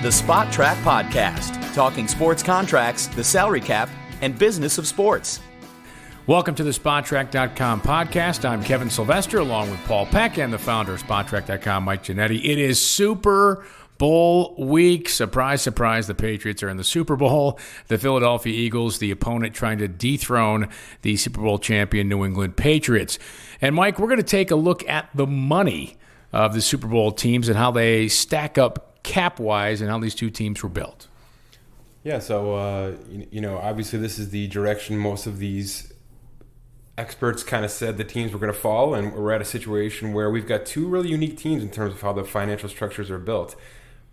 The Spot Track Podcast, talking sports contracts, the salary cap, and business of sports. Welcome to the SpotTrack.com podcast. I'm Kevin Sylvester, along with Paul Peck and the founder of SpotTrack.com, Mike Giannetti. It is Super Bowl week. Surprise, surprise, the Patriots are in the Super Bowl. The Philadelphia Eagles, the opponent trying to dethrone the Super Bowl champion New England Patriots. And Mike, we're going to take a look at the money of the Super Bowl teams and how they stack up cap-wise and how these two teams were built. Yeah, so, obviously this is the direction most of these experts kind of said the teams were going to fall, and we're at a situation where we've got two really unique teams in terms of how the financial structures are built.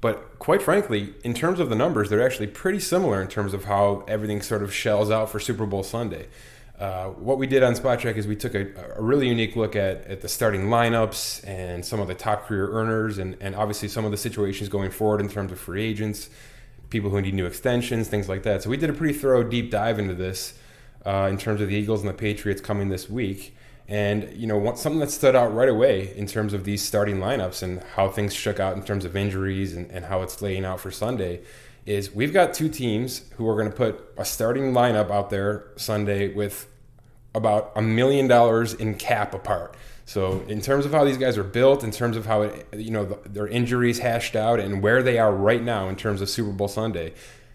But quite frankly, in terms of the numbers, they're actually pretty similar in terms of how everything sort of shells out for Super Bowl Sunday. What we did on SpotTrack is we took a really unique look at the starting lineups and some of the top career earners and obviously some of the situations going forward in terms of free agents, people who need new extensions, things like that. So we did a pretty thorough deep dive into this in terms of the Eagles and the Patriots coming this week. And, something that stood out right away in terms of these starting lineups and how things shook out in terms of injuries and how it's laying out for Sunday is we've got two teams who are going to put a starting lineup out there Sunday with about $1 million in cap apart. So in terms of how these guys are built, in terms of how their injuries hashed out and where they are right now in terms of Super Bowl Sunday,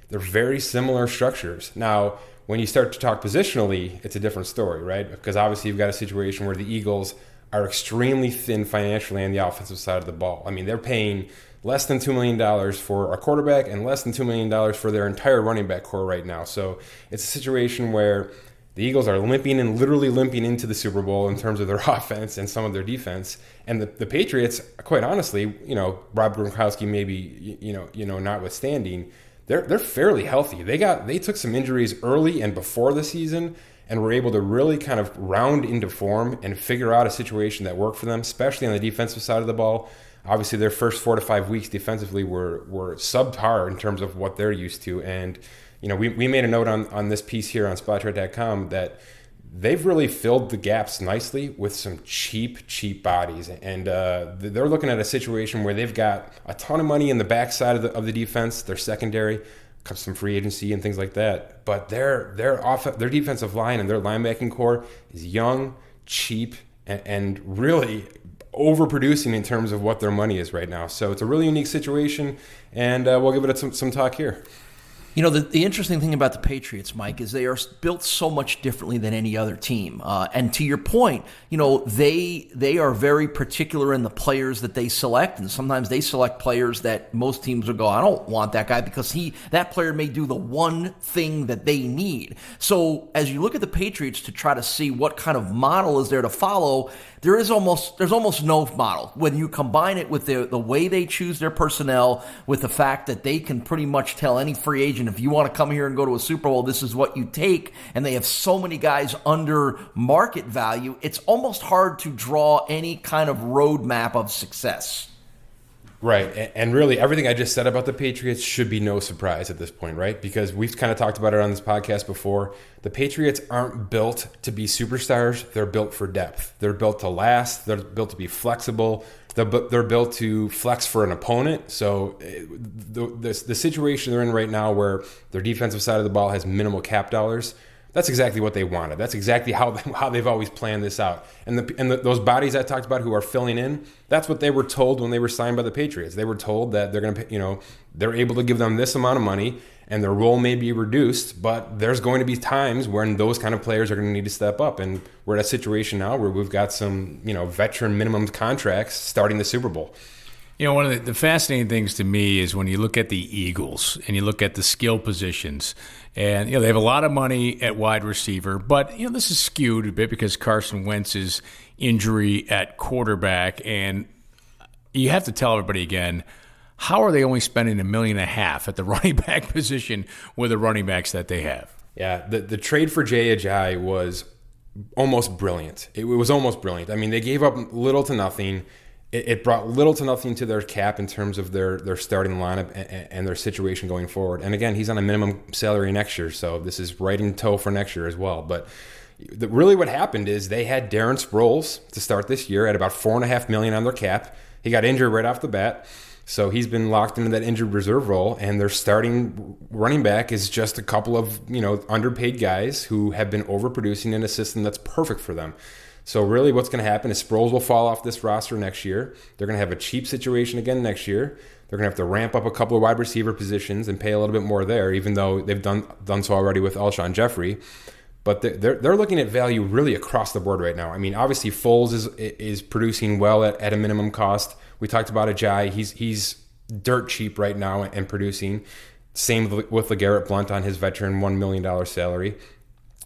they're very similar structures. Now, when you start to talk positionally, it's a different story, right? Because obviously you've got a situation where the Eagles are extremely thin financially on the offensive side of the ball. I mean, they're paying less than $2 million for a quarterback and less than $2 million for their entire running back core right now. So it's a situation where the Eagles are literally limping into the Super Bowl in terms of their offense and some of their defense. And the Patriots, quite honestly, Rob Gronkowski maybe, notwithstanding, they're fairly healthy. They took some injuries early and before the season and were able to really kind of round into form and figure out a situation that worked for them, especially on the defensive side of the ball. Obviously, their first 4 to 5 weeks defensively were subpar in terms of what they're used to. And, we made a note on this piece here on SpotTrack.com that they've really filled the gaps nicely with some cheap bodies. And they're looking at a situation where they've got a ton of money in the backside of the defense, their secondary, some free agency and things like that. But their defensive line and their linebacking core is young, cheap, and really overproducing in terms of what their money is right now. So it's a really unique situation, and we'll give it some talk here. The interesting thing about the Patriots, Mike, is they are built so much differently than any other team. And to your point, they are very particular in the players that they select. And sometimes they select players that most teams will go, I don't want that guy because that player may do the one thing that they need. So as you look at the Patriots to try to see what kind of model is there to follow, there's almost no model. When you combine it with the way they choose their personnel, with the fact that they can pretty much tell any free agent, if you want to come here and go to a Super Bowl, this is what you take, and they have so many guys under market value, it's almost hard to draw any kind of roadmap of success. Right, and really everything I just said about the Patriots should be no surprise at this point, right? Because we've kind of talked about it on this podcast before. The Patriots aren't built to be superstars. They're built for depth. They're built to last. They're built to be flexible. They're built to flex for an opponent. So the situation they're in right now where their defensive side of the ball has minimal cap dollars, that's exactly what they wanted. That's exactly how they've always planned this out. And those bodies I talked about who are filling in, that's what they were told when they were signed by the Patriots. They were told that they're going to, they're able to give them this amount of money and their role may be reduced, but there's going to be times when those kind of players are going to need to step up. And we're at a situation now where we've got some, veteran minimum contracts starting the Super Bowl. One of the fascinating things to me is when you look at the Eagles and you look at the skill positions, and they have a lot of money at wide receiver, but this is skewed a bit because Carson Wentz's injury at quarterback, and you have to tell everybody again, how are they only spending $1.5 million at the running back position with the running backs that they have? Yeah, the trade for Jay Ajayi was almost brilliant. It was almost brilliant. I mean, they gave up little to nothing. It brought little to nothing to their cap in terms of their starting lineup and their situation going forward. And again, he's on a minimum salary next year, so this is right in tow for next year as well. But really what happened is they had Darren Sproles to start this year at about $4.5 million on their cap. He got injured right off the bat. So he's been locked into that injured reserve role, and their starting running back is just a couple of, underpaid guys who have been overproducing in a system that's perfect for them. So really what's going to happen is Sproles will fall off this roster next year. They're going to have a cheap situation again next year. They're going to have to ramp up a couple of wide receiver positions and pay a little bit more there, even though they've done so already with Alshon Jeffrey. But they're looking at value really across the board right now. I mean, obviously Foles is producing well at a minimum cost. We talked about Ajayi. He's dirt cheap right now and producing. Same with LeGarrette Blount on his veteran $1 million salary.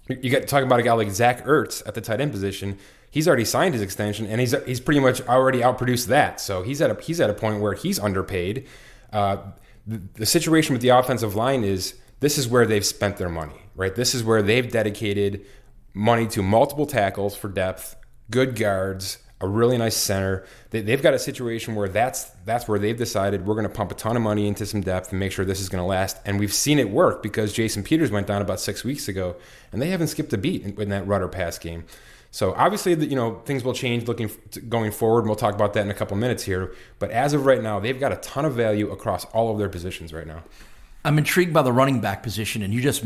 You got to talk about a guy like Zach Ertz at the tight end position. He's already signed his extension, and he's pretty much already outproduced that. So he's at a point where he's underpaid. The situation with the offensive line is this is where they've spent their money, right? This is where they've dedicated money to multiple tackles for depth, good guards, a really nice center. They've got a situation where that's where they've decided we're going to pump a ton of money into some depth and make sure this is going to last. And we've seen it work because Jason Peters went down about 6 weeks ago, and they haven't skipped a beat in that rudder pass game. So obviously, things will change going forward, and we'll talk about that in a couple minutes here. But as of right now, they've got a ton of value across all of their positions right now. I'm intrigued by the running back position, and you just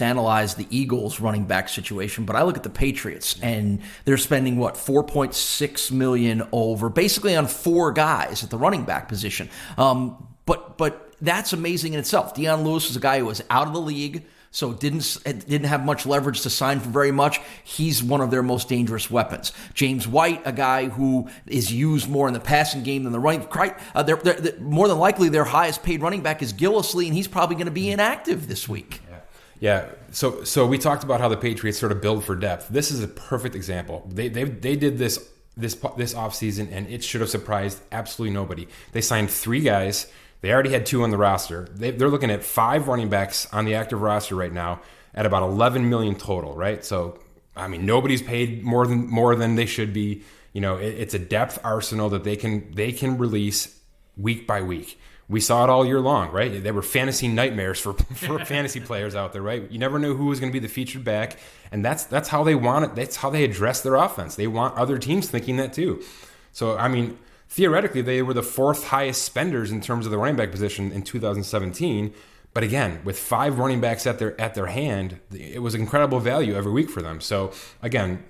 analyzed the Eagles running back situation, but I look at the Patriots, and they're spending $4.6 million basically on 4 guys at the running back position. But that's amazing in itself. Deion Lewis is a guy who was out of the league, so didn't have much leverage to sign for very much. He's one of their most dangerous weapons. James White, a guy who is used more in the passing game than the running. They're more than likely their highest paid running back is Gillislee, and he's probably going to be inactive this week. Yeah. So we talked about how the Patriots sort of build for depth. This is a perfect example. They did this offseason, and it should have surprised absolutely nobody. They signed 3 guys. They already had 2 on the roster. They're looking at 5 running backs on the active roster right now at about $11 million total, right? So, I mean, nobody's paid more than they should be. It's a depth arsenal that they can release week by week. We saw it all year long, right? They were fantasy nightmares for fantasy players out there, right? You never knew who was going to be the featured back, and that's how they want it. That's how they address their offense. They want other teams thinking that too. So, I mean, theoretically, they were the 4th highest spenders in terms of the running back position in 2017. But again, with 5 running backs at their hand, it was incredible value every week for them. So again,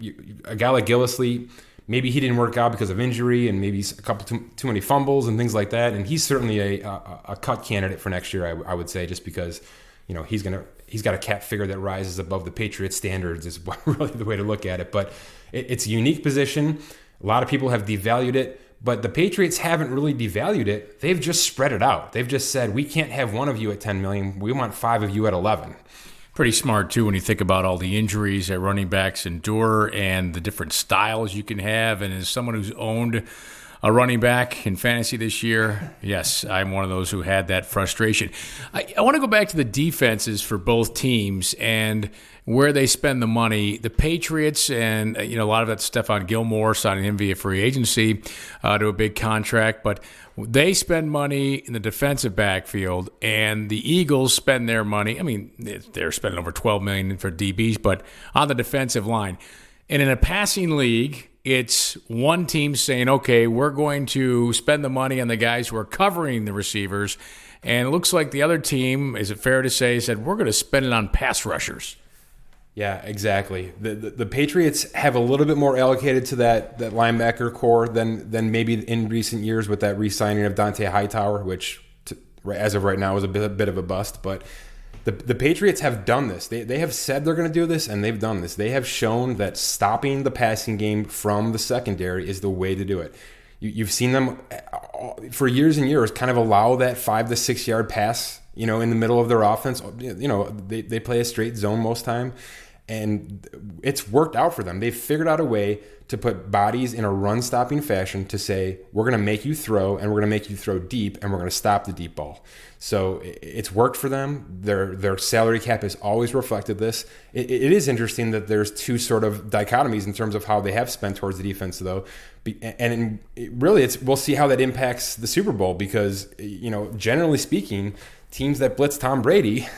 a guy like Gillislee, maybe he didn't work out because of injury and maybe a couple too many fumbles and things like that. And he's certainly a cut candidate for next year, I would say, just because he's got a cap figure that rises above the Patriots standards is really the way to look at it. But it's a unique position. A lot of people have devalued it. But the Patriots haven't really devalued it. They've just spread it out. They've just said, we can't have one of you at $10 million. We want 5 of you at 11. Pretty smart, too, when you think about all the injuries that running backs endure and the different styles you can have. And as someone who's owned a running back in fantasy this year, yes, I'm one of those who had that frustration. I want to go back to the defenses for both teams and where they spend the money. The Patriots, and a lot of that's Stephon Gilmore, signing him via free agency to a big contract, but they spend money in the defensive backfield, and the Eagles spend their money. I mean, they're spending over $12 million for DBs, but on the defensive line. And in a passing league, it's one team saying, okay, we're going to spend the money on the guys who are covering the receivers, and it looks like the other team, is it fair to say, said we're going to spend it on pass rushers. Yeah, exactly. The Patriots have a little bit more allocated to that linebacker core than maybe in recent years with that re-signing of Dante Hightower, which as of right now is a bit of a bust. But the Patriots have done this. They have said they're going to do this, and they've done this. They have shown that stopping the passing game from the secondary is the way to do it. You've seen them for years and years kind of allow that 5 to 6 yard pass, in the middle of their offense. They play a straight zone most time, and it's worked out for them. They've figured out a way to put bodies in a run-stopping fashion to say, we're going to make you throw, and we're going to make you throw deep, and we're going to stop the deep ball. So it's worked for them. Their salary cap has always reflected this. It is interesting that there's 2 sort of dichotomies in terms of how they have spent towards the defense, though. And we'll see how that impacts the Super Bowl because, generally speaking, teams that blitz Tom Brady,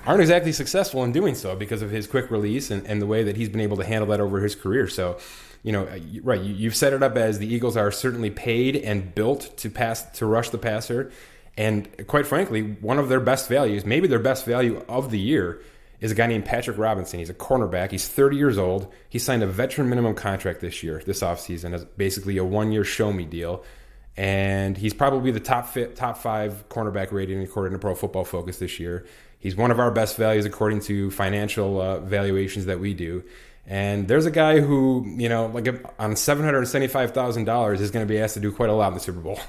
aren't exactly successful in doing so because of his quick release and the way that he's been able to handle that over his career. So right, you've set it up as the Eagles are certainly paid and built to rush the passer. And quite frankly, one of their best values, maybe their best value of the year, is a guy named Patrick Robinson. He's a cornerback. He's 30 years old. He signed a veteran minimum contract this offseason, as basically a 1-year show-me deal. And he's probably the top 5 cornerback rating according to Pro Football Focus this year. He's one of our best values according to financial valuations that we do. And there's a guy who, on $775,000 is going to be asked to do quite a lot in the Super Bowl.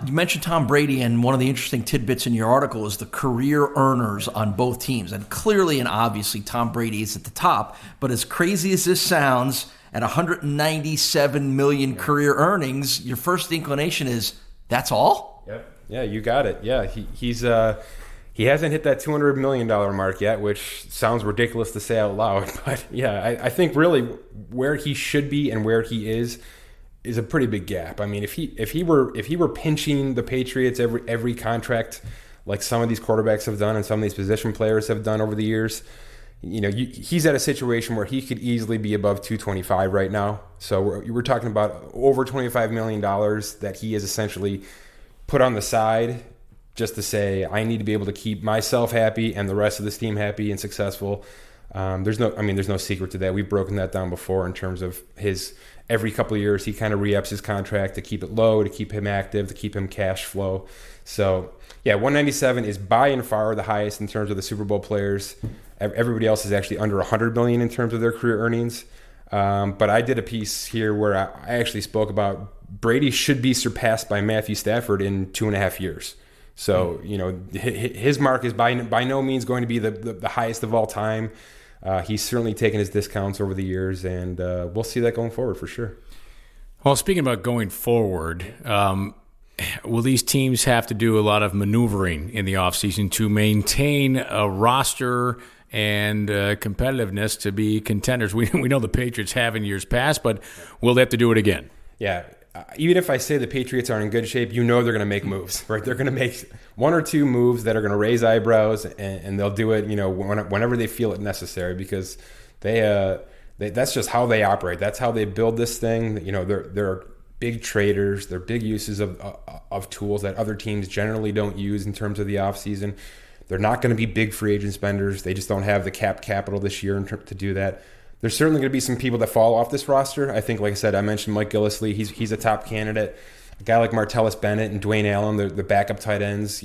You mentioned Tom Brady, and one of the interesting tidbits in your article is the career earners on both teams. And clearly and obviously, Tom Brady is at the top. But as crazy as this sounds, at $197 million career earnings, your first inclination is, that's all? Yep. Yeah, you got it. Yeah, he hasn't hit that $200 million mark yet, which sounds ridiculous to say out loud. But yeah, I think really where he should be and where he is a pretty big gap. I mean, if he were pinching the Patriots every contract like some of these quarterbacks have done and some of these position players have done over the years, he's at a situation where he could easily be above 225 right now. So we're talking about over $25 million that he has essentially put on the side just to say, I need to be able to keep myself happy and the rest of this team happy and successful. There's no secret to that. We've broken that down before in terms of his every couple of years, he kind of re-ups his contract to keep it low, to keep him active, to keep him cash flow. So, yeah, 197 is by and far the highest in terms of the Super Bowl players. Everybody else is actually under 100 million in terms of their career earnings. But I did a piece here where I actually spoke about Brady should be surpassed by Matthew Stafford in 2.5 years. So, his mark is by no means going to be the highest of all time. He's certainly taken his discounts over the years, and we'll see that going forward for sure. Well, speaking about going forward, will these teams have to do a lot of maneuvering in the offseason to maintain a roster and competitiveness to be contenders? We know the Patriots have in years past, but will they have to do it again? Yeah. Even if I say the Patriots are in good shape, they're going to make moves, right? They're going to make 1 or 2 moves that are going to raise eyebrows, and they'll do it, whenever they feel it necessary, because that's just how they operate. That's how they build this thing. They're big traders. They're big uses of tools that other teams generally don't use in terms of the offseason. They're not going to be big free agent spenders. They just don't have the capital this year to do that. There's certainly going to be some people that fall off this roster. I think, like I said, I mentioned Mike Gillislee. He's a top candidate. A guy like Martellus Bennett and Dwayne Allen, the backup tight ends.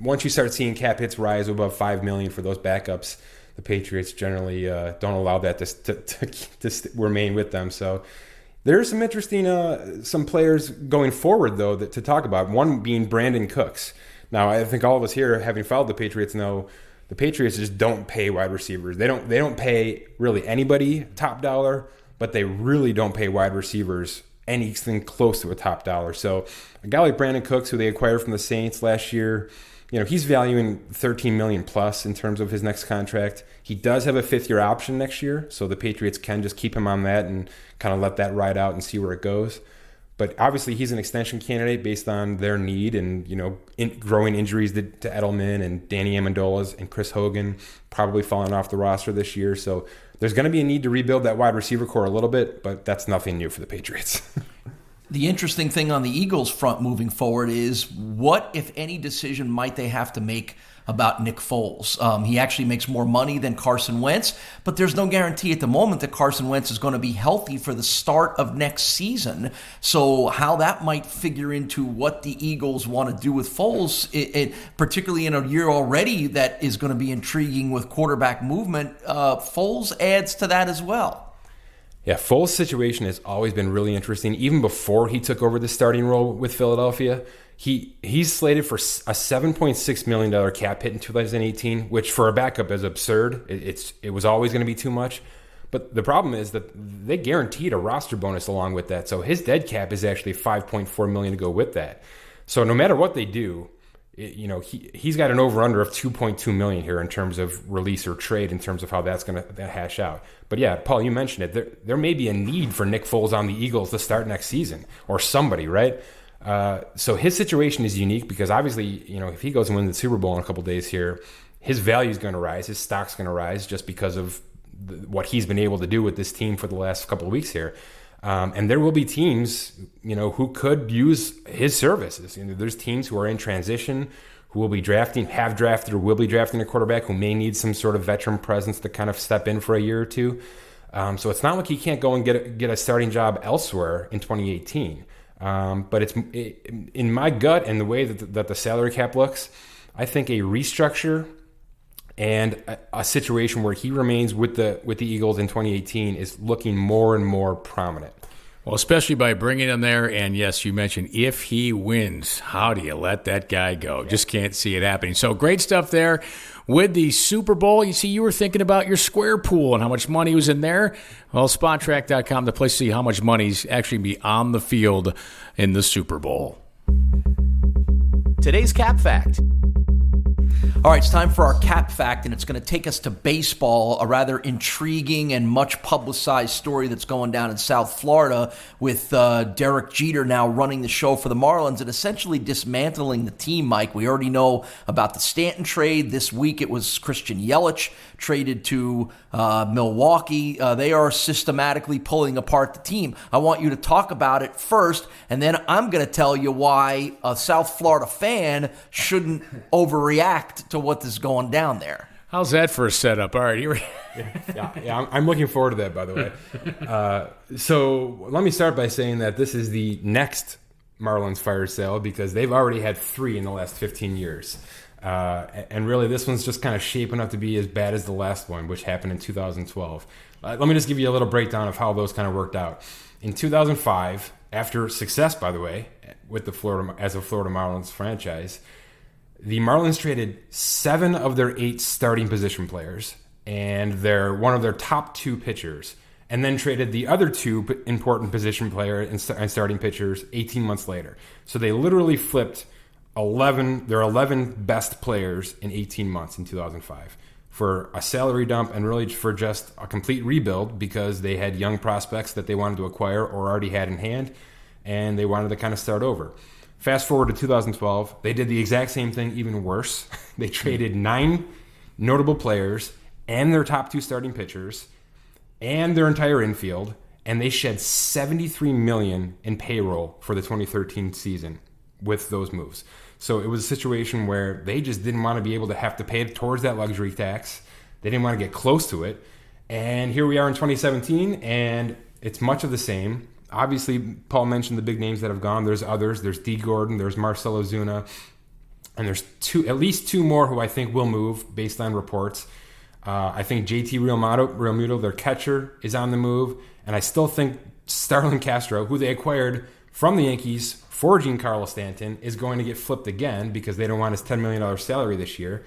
Once you start seeing cap hits rise above $5 million for those backups, the Patriots generally don't allow that to remain with them. So there's some interesting some players going forward, though, to talk about. One being Brandon Cooks. Now, I think all of us here, having followed the Patriots, know the Patriots just don't pay wide receivers. They don't pay really anybody top dollar, but they really don't pay wide receivers anything close to a top dollar. So a guy like Brandon Cooks, who they acquired from the Saints last year, he's valuing $13 million plus in terms of his next contract. He does have a 5th-year option next year, so the Patriots can just keep him on that and kind of let that ride out and see where it goes. But obviously, he's an extension candidate based on their need and, growing injuries to Edelman and Danny Amendola and Chris Hogan probably falling off the roster this year. So there's going to be a need to rebuild that wide receiver core a little bit, but that's nothing new for the Patriots. The interesting thing on the Eagles front moving forward is what, if any, decision might they have to make about Nick Foles? He actually makes more money than Carson Wentz, but there's no guarantee at the moment that Carson Wentz is going to be healthy for the start of next season. So how that might figure into what the Eagles want to do with Foles, particularly in a year already that is going to be intriguing with quarterback movement, Foles adds to that as well. Yeah, Foles' situation has always been really interesting. Even before he took over the starting role with Philadelphia, he's slated for a $7.6 million cap hit in 2018, which for a backup is absurd. It was always going to be too much. But the problem is that they guaranteed a roster bonus along with that. So his dead cap is actually $5.4 million to go with that. So no matter what they do, he's got an over-under of $2.2 million here in terms of release or trade in terms of how that's going to hash out. But yeah, Paul, you mentioned it. There may be a need for Nick Foles on the Eagles to start next season or somebody, right? So his situation is unique because obviously, if he goes and wins the Super Bowl in a couple days here, his value is going to rise, his stock's going to rise just because of what he's been able to do with this team for the last couple of weeks here. And there will be teams, who could use his services. There's teams who are in transition, who will be have drafted or will be drafting a quarterback who may need some sort of veteran presence to kind of step in for a year or two. So it's not like he can't go and get a starting job elsewhere in 2018. But in my gut and the way that the salary cap looks, I think a restructure and a situation where he remains with the Eagles in 2018 is looking more and more prominent. Well, especially by bringing him there, and yes, you mentioned if he wins, how do you let that guy go? Yeah. Just can't see it happening. So great stuff there with the Super Bowl. You see, you were thinking about your square pool and how much money was in there. Well, SpotTrack.com, the place to see how much money's actually be on the field in the Super Bowl. Today's Cap Fact. All right, it's time for our cap fact, and it's going to take us to baseball, a rather intriguing and much publicized story that's going down in South Florida with Derek Jeter now running the show for the Marlins and essentially dismantling the team, Mike. We already know about the Stanton trade. This week it was Christian Yelich traded to Milwaukee. They are systematically pulling apart the team. I want you to talk about it first, and then I'm going to tell you why a South Florida fan shouldn't overreact to what is going down there. How's that for a setup? All right, here. Yeah, I'm looking forward to that, by the way. So let me start by saying that this is the next Marlins fire sale because they've already had 3 in the last 15 years. And really, this one's just kind of shaping up to be as bad as the last one, which happened in 2012. Let me just give you a little breakdown of how those kind of worked out. In 2005, after success, by the way, with the Florida Marlins franchise, the Marlins traded 7 of their 8 starting position players and one of their top 2 pitchers, and then traded the other 2 important position players and starting pitchers 18 months later. So they literally flipped their 11 best players in 18 months in 2005 for a salary dump and really for just a complete rebuild because they had young prospects that they wanted to acquire or already had in hand, and they wanted to kind of start over. Fast forward to 2012, they did the exact same thing, even worse. They traded 9 notable players and their top 2 starting pitchers and their entire infield, and they shed $73 million in payroll for the 2013 season with those moves. So it was a situation where they just didn't want to be able to have to pay towards that luxury tax. They didn't want to get close to it. And here we are in 2017, and it's much of the same. Obviously, Paul mentioned the big names that have gone. There's others. There's D. Gordon. There's Marcell Ozuna. And there's at least 2 more who I think will move based on reports. I think JT Realmuto, their catcher, is on the move. And I still think Starlin Castro, who they acquired from the Yankees for Giancarlo Stanton, is going to get flipped again because they don't want his $10 million salary this year.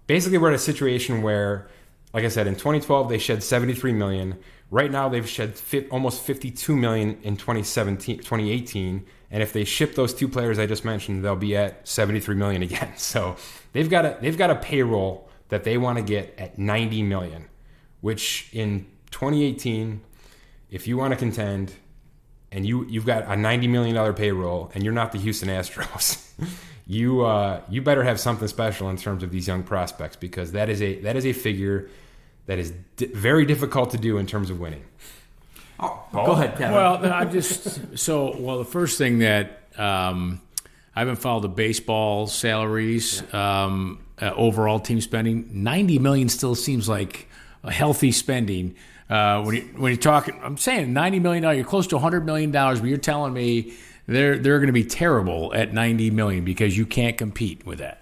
Basically, we're at a situation where, like I said, in 2012, they shed $73 million. Right now, they've shed almost $52 million in 2018. And if they ship those 2 players I just mentioned, they'll be at $73 million again. So they've got a payroll that they want to get at $90 million, which in 2018, if you want to contend and you've got a $90 million payroll and you're not the Houston Astros, you better have something special in terms of these young prospects because that is a figure that is very difficult to do in terms of winning. Oh, go ahead, Kevin. Well, the first thing that I haven't followed the baseball salaries, overall team spending. $90 million still seems like a healthy spending. When you're talking, I'm saying $90 million, you're close to $100 million, but you're telling me they're going to be terrible at $90 million because you can't compete with that.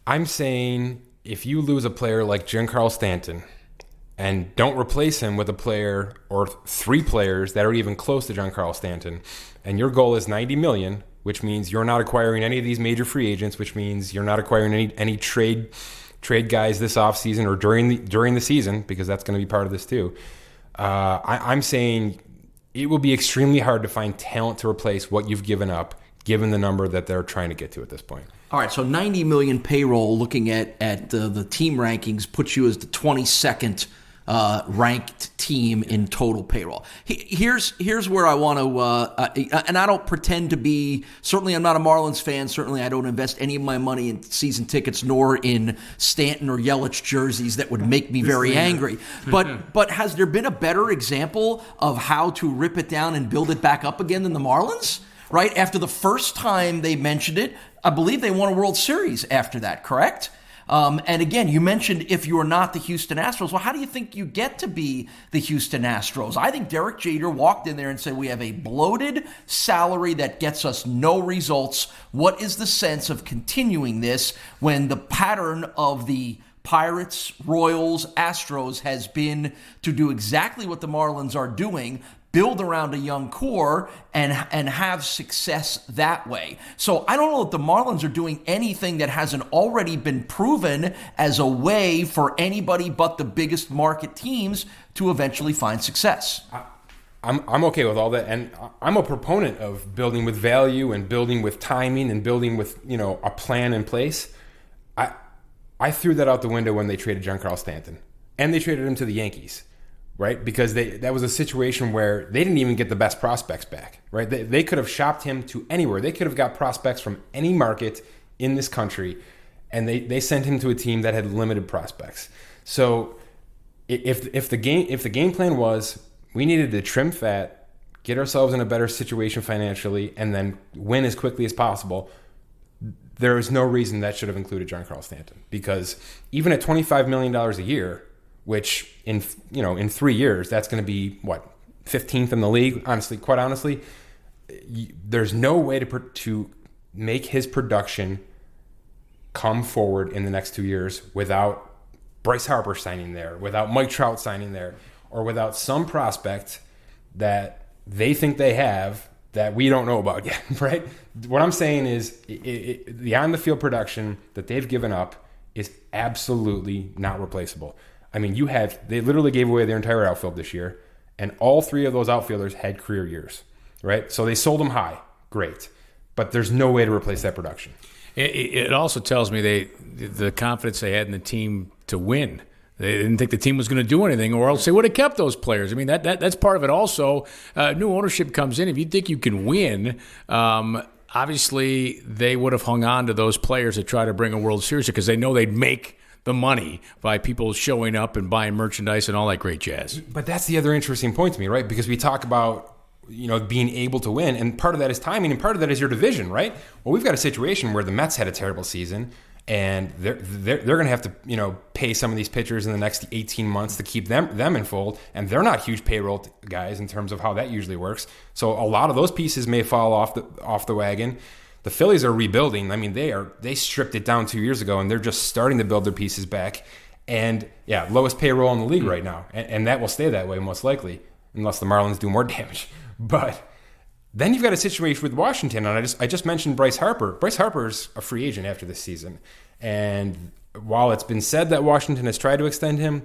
I'm saying if you lose a player like Giancarlo Stanton and don't replace him with a player or 3 players that are even close to Giancarlo Stanton, and your goal is $90 million, which means you're not acquiring any of these major free agents, which means you're not acquiring any trade guys this offseason or during the season, because that's going to be part of this too. I'm saying it will be extremely hard to find talent to replace what you've given up, given the number that they're trying to get to at this point. All right, so $90 million payroll, looking at the team rankings, puts you as the 22nd ranked team in total payroll. Here's where I want to, and I don't pretend to be, certainly I'm not a Marlins fan, certainly I don't invest any of my money in season tickets nor in Stanton or Yelich jerseys that would make me very angry. But has there been a better example of how to rip it down and build it back up again than the Marlins? Right? After the first time they mentioned it, I believe they won a World Series after that, correct? And again, you mentioned if you are not the Houston Astros. Well, how do you think you get to be the Houston Astros? I think Derek Jeter walked in there and said, we have a bloated salary that gets us no results. What is the sense of continuing this when the pattern of the Pirates, Royals, Astros has been to do exactly what the Marlins are doing, build around a young core and have success that way. So I don't know if the Marlins are doing anything that hasn't already been proven as a way for anybody but the biggest market teams to eventually find success. I'm okay with all that, and I'm a proponent of building with value and building with timing and building with a plan in place. I threw that out the window when they traded Giancarlo Stanton, and they traded him to the Yankees. Right, because that was a situation where they didn't even get the best prospects back. Right, they could have shopped him to anywhere. They could have got prospects from any market in this country, and they sent him to a team that had limited prospects. So, if the game plan was we needed to trim fat, get ourselves in a better situation financially, and then win as quickly as possible, there is no reason that should have included Giancarlo Stanton, because even at $25 million a year, which in 3 years, that's going to be, 15th in the league, quite honestly. There's no way to make his production come forward in the next 2 years without Bryce Harper signing there, without Mike Trout signing there, or without some prospect that they think they have that we don't know about yet, right? What I'm saying is the on-the-field production that they've given up is absolutely not replaceable. I mean, they literally gave away their entire outfield this year, and all three of those outfielders had career years, right? So they sold them high. Great. But there's no way to replace that production. It also tells me the confidence they had in the team to win. They didn't think the team was going to do anything, or else they would have kept those players. I mean, that's part of it also. New ownership comes in. If you think you can win, obviously they would have hung on to those players that try to bring a World Series because they know they'd make the money by people showing up and buying merchandise and all that great jazz. But that's the other interesting point to me, right? Because we talk about being able to win, and part of that is timing, and part of that is your division, right? Well, we've got a situation where the Mets had a terrible season, and they're going to have to pay some of these pitchers in the next 18 months to keep them in fold, and they're not huge payroll guys in terms of how that usually works. So a lot of those pieces may fall off the wagon. The Phillies are rebuilding. I mean, they stripped it down 2 years ago, and they're just starting to build their pieces back. And yeah, lowest payroll in the league right now, and that will stay that way most likely, unless the Marlins do more damage. But then you've got a situation with Washington, and I just mentioned Bryce Harper. Bryce Harper's a free agent after this season, and while it's been said that Washington has tried to extend him,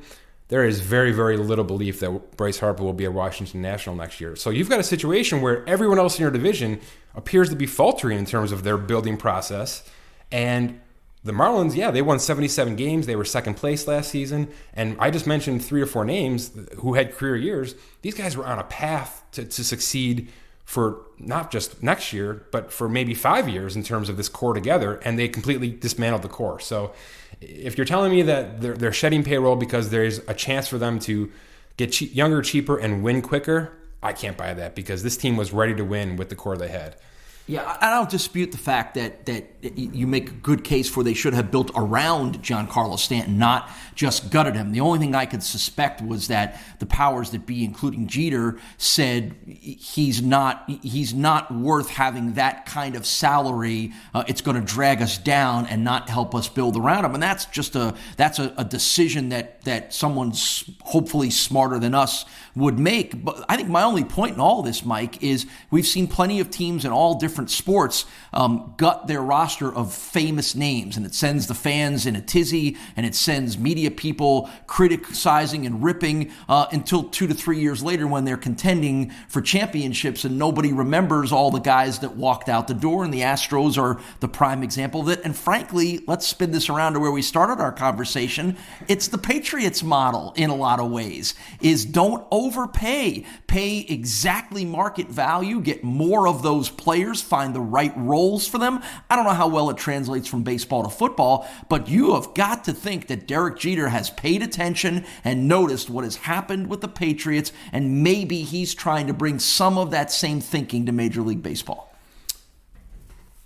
there is very, very little belief that Bryce Harper will be a Washington National next year. So you've got a situation where everyone else in your division appears to be faltering in terms of their building process. And the Marlins, they won 77 games. They were second place last season. And I just mentioned 3 or 4 names who had career years. These guys were on a path to succeed for not just next year, but for maybe 5 years in terms of this core together, and they completely dismantled the core. So if you're telling me that they're shedding payroll because there's a chance for them to get younger, cheaper, and win quicker, I can't buy that, because this team was ready to win with the core they had. Yeah, I don't dispute the fact that you make a good case for they should have built around Giancarlo Stanton, not just gutted him. The only thing I could suspect was that the powers that be, including Jeter, said he's not worth having that kind of salary. It's going to drag us down and not help us build around him. And that's just a decision that someone's hopefully smarter than us would make. But I think my only point in all this, Mike, is we've seen plenty of teams in all different different sports gut their roster of famous names, and it sends the fans in a tizzy, and it sends media people criticizing and ripping until 2 to 3 years later when they're contending for championships and nobody remembers all the guys that walked out the door, and the Astros are the prime example of it. And frankly, let's spin this around to where we started our conversation. It's the Patriots model in a lot of ways, is don't overpay. Pay exactly market value, get more of those players, find the right roles for them. I don't know how well it translates from baseball to football, but you have got to think that Derek Jeter has paid attention and noticed what has happened with the Patriots, and maybe he's trying to bring some of that same thinking to Major League Baseball.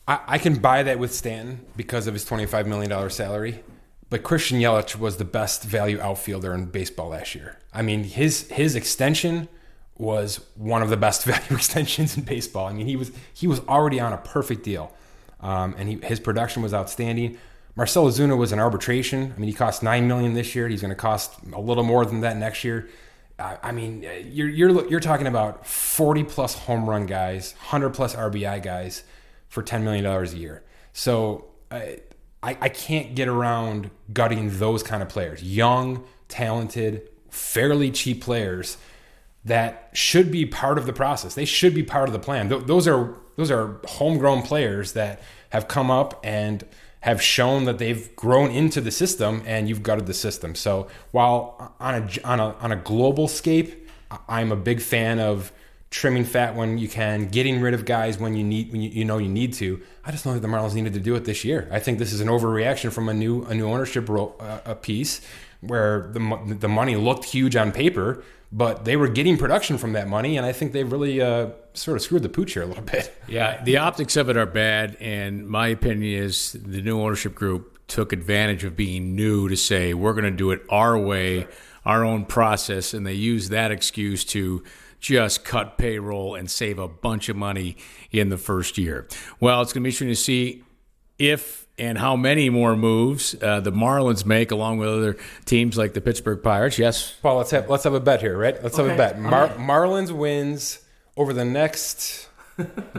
I can buy that with Stanton because of his $25 million salary, but Christian Yelich was the best value outfielder in baseball last year. I mean, his extension was one of the best value extensions in baseball. I mean, he was already on a perfect deal, and his production was outstanding. Marcell Ozuna was an arbitration. I mean, he cost $9 million this year. He's going to cost a little more than that next year. I mean, you're talking about 40-plus home run guys, 100-plus RBI guys for $10 million a year. So I can't get around gutting those kind of players. Young, talented, fairly cheap players that should be part of the process. They should be part of the plan. Those are homegrown players that have come up and have shown that they've grown into the system, and you've gutted the system. So while on a global scape, I'm a big fan of trimming fat when you can, getting rid of guys when you need to. I just don't think the Marlins needed to do it this year. I think this is an overreaction from a new ownership piece where the money looked huge on paper, but they were getting production from that money, and I think they really sort of screwed the pooch here a little bit. Yeah, the optics of it are bad, and my opinion is the new ownership group took advantage of being new to say, we're going to do it our way, our own process, and they used that excuse to just cut payroll and save a bunch of money in the first year. Well, it's going to be interesting to see if and how many more moves the Marlins make along with other teams like the Pittsburgh Pirates. Yes, Paul, let's have a bet here, right? Let's have a bet. Marlins wins over the next,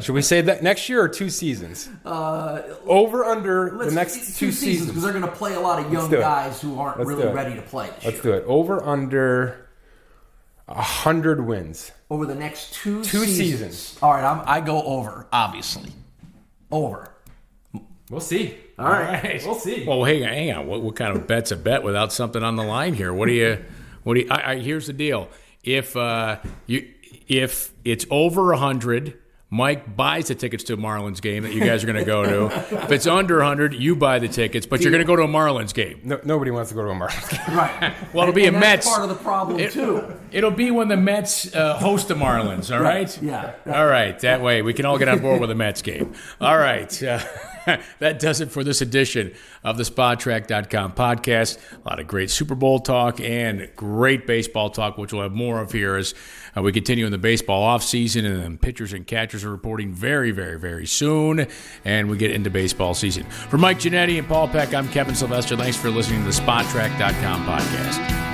should we say that next year or 2 seasons? Over under the next 2 seasons. Because they're going to play a lot of young guys who aren't really ready to play this year. Let's do it. Over under 100 wins. Over the next 2 seasons. All right, I go over, obviously. Over. We'll see. All right. We'll see. Well, hang on. What kind of bet's a bet without something on the line here? What do you? Here's the deal. If it's over 100, Mike buys the tickets to a Marlins game that you guys are going to go to. If it's under 100, you buy the tickets, but you're going to go to a Marlins game. No, nobody wants to go to a Marlins game. Right. Well, it'll be a Mets. That's part of the problem, too. It'll be when the Mets host the Marlins, all right? Yeah. All right. That way we can all get on board with a Mets game. All right. That does it for this edition of the SpotTrack.com podcast. A lot of great Super Bowl talk and great baseball talk, which we'll have more of here as we continue in the baseball offseason, and then pitchers and catchers are reporting very, very, very soon, and we get into baseball season. For Mike Giannetti and Paul Peck, I'm Kevin Sylvester. Thanks for listening to the SpotTrack.com podcast.